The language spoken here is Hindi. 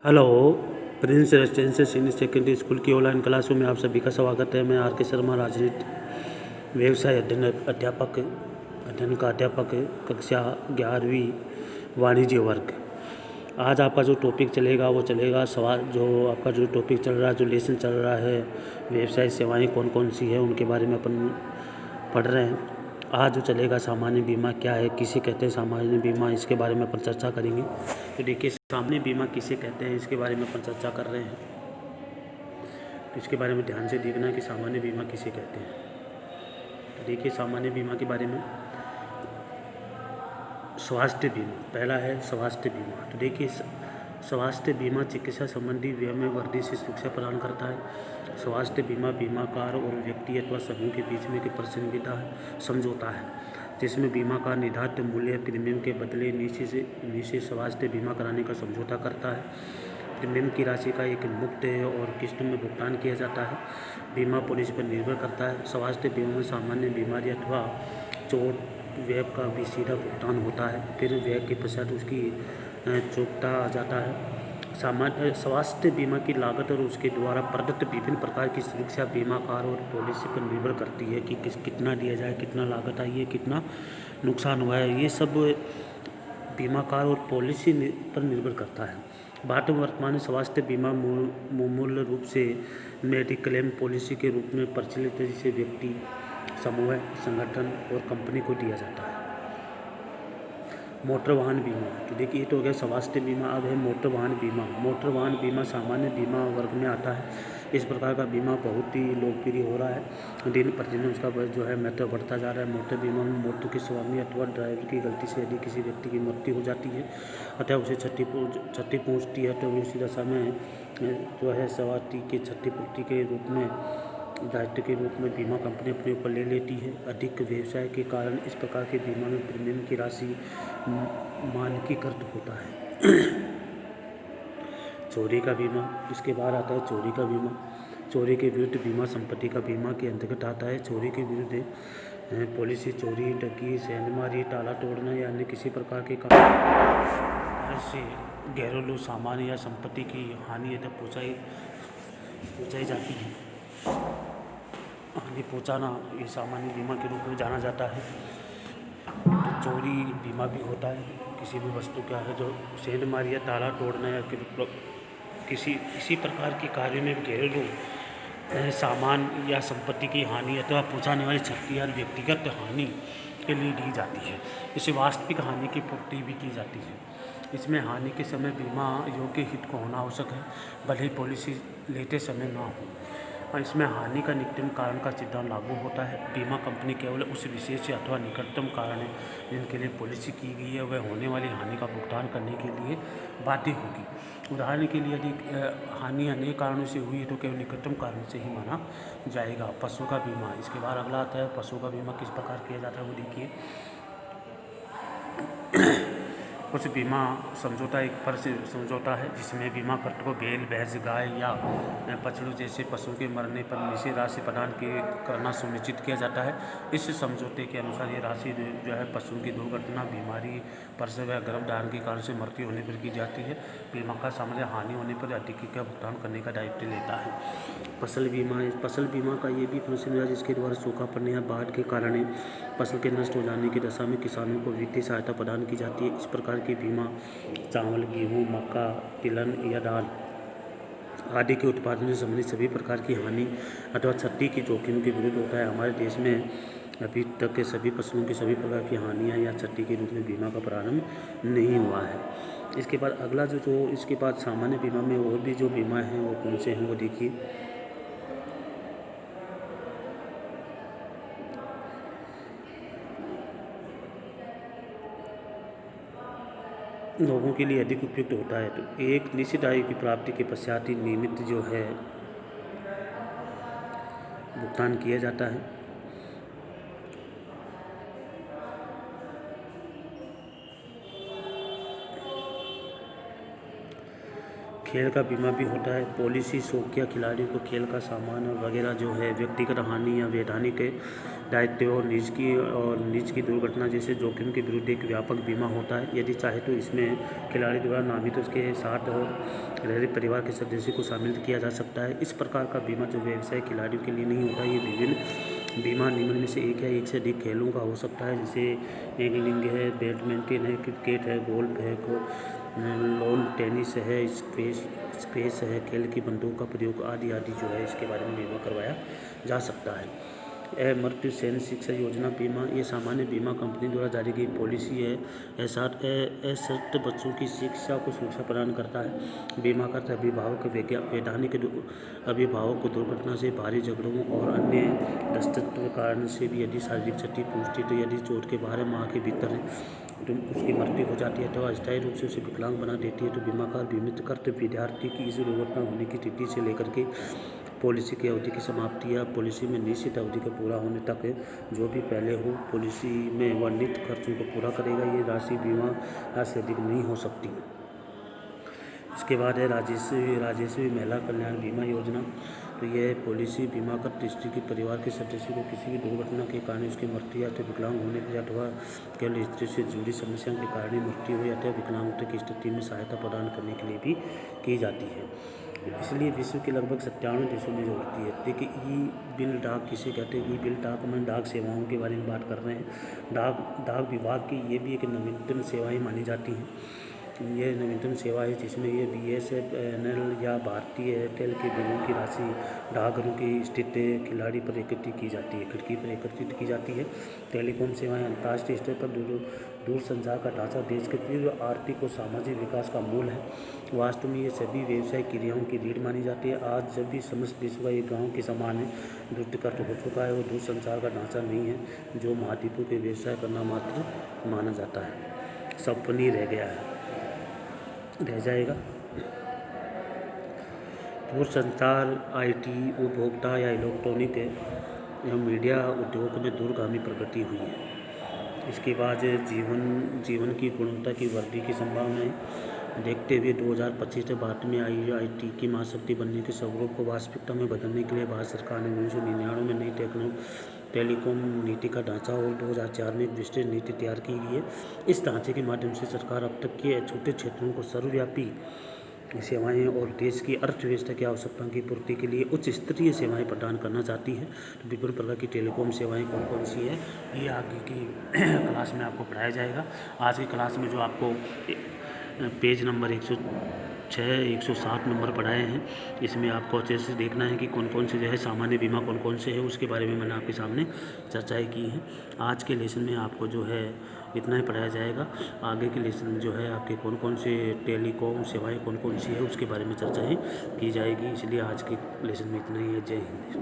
Hello. Prince residential senior secondary school की ऑनलाइन क्लासों में आप सभी का स्वागत है। मैं आर के शर्मा, राजनीति व्यवसाय अध्ययन का अध्यापक, कक्षा 11वीं वाणिज्य वर्ग। आज आपका जो टॉपिक चलेगा वो चलेगा सवाल जो आपका जो टॉपिक चल रहा है, जो लेसन चल रहा है, व्यवसाय सेवाएं कौन कौन सी है उनके बारे में अपन पढ़ रहे हैं। आज जो चलेगा सामान्य बीमा क्या है, किसे कहते हैं सामान्य बीमा, इसके बारे में अपन चर्चा करेंगे। तो देखिए, सामान्य बीमा किसे कहते हैं इसके बारे में अपन चर्चा कर रहे हैं। तो इसके बारे में ध्यान से देखना है कि सामान्य बीमा किसे कहते हैं। तो देखिए, सामान्य बीमा के बारे में स्वास्थ्य बीमा पहला है। स्वास्थ्य बीमा, तो देखिए स्वास्थ्य बीमा चिकित्सा संबंधी व्यय में वृद्धि से सुरक्षा प्रदान करता है। स्वास्थ्य बीमा बीमाकार और व्यक्ति अथवा समूह के बीच में एक पसंदीदा समझौता है जिसमें बीमाकार निर्धारित मूल्य प्रीमियम के बदले निश्चित स्वास्थ्य बीमा कराने का समझौता करता है। प्रीमियम की राशि का एक मुक्त और किस्त में भुगतान किया जाता है। बीमा पॉलिसी पर निर्भर करता है। स्वास्थ्य बीमा में सामान्य बीमारी अथवा चोट व्यय का भी सीधा भुगतान होता है, फिर व्यय के पश्चात उसकी चुकता आ जाता है। सामान्य स्वास्थ्य बीमा की लागत और उसके द्वारा प्रदत्त विभिन्न प्रकार की सुरक्षा बीमाकार और पॉलिसी पर निर्भर करती है कि कितना दिया जाए, कितना लागत आई है, कितना नुकसान हुआ है। ये सब बीमाकार और पॉलिसी पर निर्भर करता है। भारत में वर्तमान में स्वास्थ्य बीमा मूल रूप से मेडिक्लेम पॉलिसी के रूप में प्रचलित है, जिसे व्यक्ति, समूह, संगठन और कंपनी को दिया जाता है। मोटर वाहन बीमा, तो देखिए ये तो हो गया स्वास्थ्य बीमा। अब है मोटर वाहन बीमा। मोटर वाहन बीमा सामान्य बीमा वर्ग में आता है। इस प्रकार का बीमा बहुत ही लोकप्रिय हो रहा है। दिन प्रतिदिन उसका जो है महत्व बढ़ता जा रहा है। मोटर बीमा में मौत के स्वामी अथवा ड्राइवर की गलती से यदि किसी व्यक्ति की मृत्यु हो जाती है अथवा उसे क्षति पहुँचती है तो उसी दशा में जो है सवारी की क्षतिपूर्ति के रूप में, दायित्व के रूप में बीमा कंपनी अपने ऊपर ले लेती है। अधिक व्यवसाय के कारण इस प्रकार के बीमा में प्रीमियम की राशि मानकीकृत होता है। चोरी का बीमा, इसके बाद आता है चोरी का बीमा। चोरी के विरुद्ध बीमा संपत्ति का बीमा के अंतर्गत आता है। चोरी के विरुद्ध पॉलिसी चोरी, डकैती, सेंधमारी, ताला तोड़ना या अन्य किसी प्रकार के कारण से घरेलू सामान या संपत्ति की हानि यदि पहुँचाई जाती है, हानि पहुँचाना, ये सामान्य बीमा के रूप में जाना जाता है। तो चोरी बीमा भी होता है किसी भी वस्तु का है, जो सेंधमारी या ताला तोड़ना या किसी प्रकार के कार्य में घरेलू सामान या संपत्ति की हानि अथवा पहुँचाने वाली क्षति या व्यक्तिगत हानि के लिए दी जाती है। इसे वास्तविक हानि की पूर्ति भी की जाती है। इसमें हानि के समय बीमा योग्य हित को होना आवश्यक है, भले ही पॉलिसी लेते समय ना हो। और इसमें हानि का निकटतम कारण का सिद्धांत लागू होता है। बीमा कंपनी केवल उस विशेष अथवा निकटतम कारण है जिनके लिए पॉलिसी की गई है वह होने वाली हानि का भुगतान करने के लिए बाध्य होगी। उदाहरण के लिए यदि हानि अनेक कारणों से हुई है तो केवल निकटतम कारण से ही माना जाएगा। पशु का बीमा, इसके बाद अगला आता है पशु का बीमा किस प्रकार किया जाता है वो देखिए। कुछ बीमा समझौता एक पर से समझौता है जिसमें बीमाकर्ता को बैल, भैंस, गाय या बछड़ों जैसे पशुओं के मरने पर निश्चित राशि प्रदान करना सुनिश्चित किया जाता है। इस समझौते के अनुसार ये राशि जो है पशुओं की दुर्घटना, बीमारी, प्रसव या गर्भधारण के कारण से मृत्यु होने पर की जाती है। बीमा का सामान्य हानि होने पर अधिक का भुगतान करने का दायित्व लेता है। फसल बीमा, फसल बीमा का ये भी फंक्शन है जिसके द्वारा सूखा पड़ने या बाढ़ के कारण फसल के नष्ट हो जाने की दशा में किसानों को वित्तीय सहायता प्रदान की जाती है। इस प्रकार की बीमा चावल, गेहूँ, मक्का, तिलहन या दाल आदि के उत्पादन से संबंधित सभी प्रकार की हानि अथवा क्षति के जोखिम के विरुद्ध होता है। हमारे देश में अभी तक के सभी फसलों की सभी प्रकार की हानियाँ या क्षति के रूप में बीमा का प्रारंभ नहीं हुआ है। इसके बाद अगला जो इसके बाद सामान्य बीमा में और भी जो बीमा हैं वो कौन से हैं वो देखिए। लोगों के लिए अधिक उपयुक्त होता है। तो एक निश्चित आयु की प्राप्ति के पश्चात ही नियमित जो है भुगतान किया जाता है। खेल का बीमा भी होता है। पॉलिसी शौकिया खिलाड़ियों को खेल का सामान और वगैरह जो है व्यक्तिगत हानि या वैधानिक दायित्व और निज की दुर्घटना जैसे जोखिम के विरुद्ध एक व्यापक बीमा होता है। यदि चाहे तो इसमें खिलाड़ी द्वारा नामित उसके साथ और रह परिवार के सदस्य को शामिल किया जा सकता है। इस प्रकार का बीमा जो व्यवसाय खिलाड़ियों के लिए नहीं होता, ये विभिन्न बीमा निम्न में से एक या एक से अधिक खेलों का हो सकता है, जैसे एंगलिंग है, बैडमिंटन है, क्रिकेट है, गोल्फ है, लॉन टेनिस है, स्क्वैश है, खेल की बंदूक का प्रयोग आदि आदि जो है इसके बारे में बीमा करवाया जा सकता है। मृत्यु सैन्य शिक्षा योजना बीमा, ये सामान्य बीमा कंपनी द्वारा जारी गई पॉलिसी है। सशक्त बच्चों की शिक्षा को सुरक्षा प्रदान करता है। बीमा करता अभिभावक वैधानिक अभिभावक को दुर्घटना से, भारी झगड़ों और अन्य दस्तत्व कारण से भी यदि शारीरिक क्षति पहुंचती तो यदि चोट के 12 माह के भीतर तो उसकी मृत्यु हो जाती है तो अस्थायी रूप से उसे विकलांग बना देती है तो बीमाकार बीमित करते विद्यार्थी की इस दुर्घटना होने की तिथि से लेकर के पॉलिसी की अवधि की समाप्ति या पॉलिसी में निश्चित अवधि के पूरा होने तक जो भी पहले हो पॉलिसी में वर्णित खर्चों को पूरा करेगा। ये राशि बीमा राशि अधिक नहीं हो सकती। इसके बाद है राजस्वी महिला कल्याण बीमा योजना। तो यह पॉलिसी बीमाकृत स्त्री के परिवार के सदस्य को किसी भी दुर्घटना के कारण उसकी मृत्यु या तो विकलांग होने पर अथवा केवल स्त्री से जुड़ी समस्याओं के कारण मृत्यु हो या तो विकलांगता की स्थिति में सहायता प्रदान करने के लिए भी की जाती है। इसलिए विश्व के लगभग 97 देशों में जो होती है। देखिए ई बिल डाक किसे कहते हैं? ई बिल डाक में डाक सेवाओं के बारे में बात कर रहे हैं। डाक विभाग की ये भी एक नवीनतम सेवाएं मानी जाती हैं। ये नवीनतम सेवा है जिसमें ये BSNL या भारतीय एयरटेल के बिलों की राशि डाकघरों की स्थित खिलाड़ी पर एकत्रित की जाती है, खिड़की पर एकत्रित की जाती है। टेलीकॉम सेवाएं अंतर्राष्ट्रीय स्तर पर दूरसंचार का ढांचा देश के तीव्र आर्थिक और सामाजिक विकास का मूल है। वास्तव में ये सभी व्यवसायिक क्रियाओं की रीढ़ मानी जाती है। आज जब भी समस्त विश्व का एक गाँव के समान है, द्रुतगत हो चुका है और दूरसंचार का ढांचा नहीं है जो महाद्वीपों के व्यवसाय करना मात्र माना जाता है, सपनी रह जाएगा। दूरसंचार IT उपभोक्ता या इलेक्ट्रॉनिक एवं मीडिया उद्योग में दूरगामी प्रगति हुई है। इसके बाद जीवन की गुणवत्ता की वृद्धि की संभावनाएं देखते हुए 2025 से भारत में IT की महाशक्ति बनने के स्वरूप को वास्तविकता में बदलने के लिए भारत सरकार ने 1999 में नई टेलीकॉम नीति का ढांचा और 2004 में एक विस्तृत नीति तैयार की गई है। इस ढांचे के माध्यम से सरकार अब तक के छोटे क्षेत्रों को सर्वव्यापी सेवाएं और देश की अर्थव्यवस्था की आवश्यकताओं की पूर्ति के लिए उच्च स्तरीय सेवाएं प्रदान करना चाहती है। तो विभिन्न प्रकार की टेलीकॉम सेवाएं कौन कौन सी है ये आगे की क्लास में आपको पढ़ाया जाएगा। आज की क्लास में जो आपको पेज नंबर 107 नंबर पढ़ाए हैं, इसमें आपको अच्छे से देखना है कि कौन कौन से जो है सामान्य बीमा कौन कौन से है, उसके बारे में मैंने आपके सामने चर्चाएं की हैं। आज के लेसन में आपको जो है इतना ही पढ़ाया जाएगा। आगे के लेसन में जो है आपके कौन कौन से टेलीकॉम सेवाएं कौन कौन सी है उसके बारे में चर्चाएं की जाएगी। इसलिए आज के लेसन में इतना ही है। जय हिंद।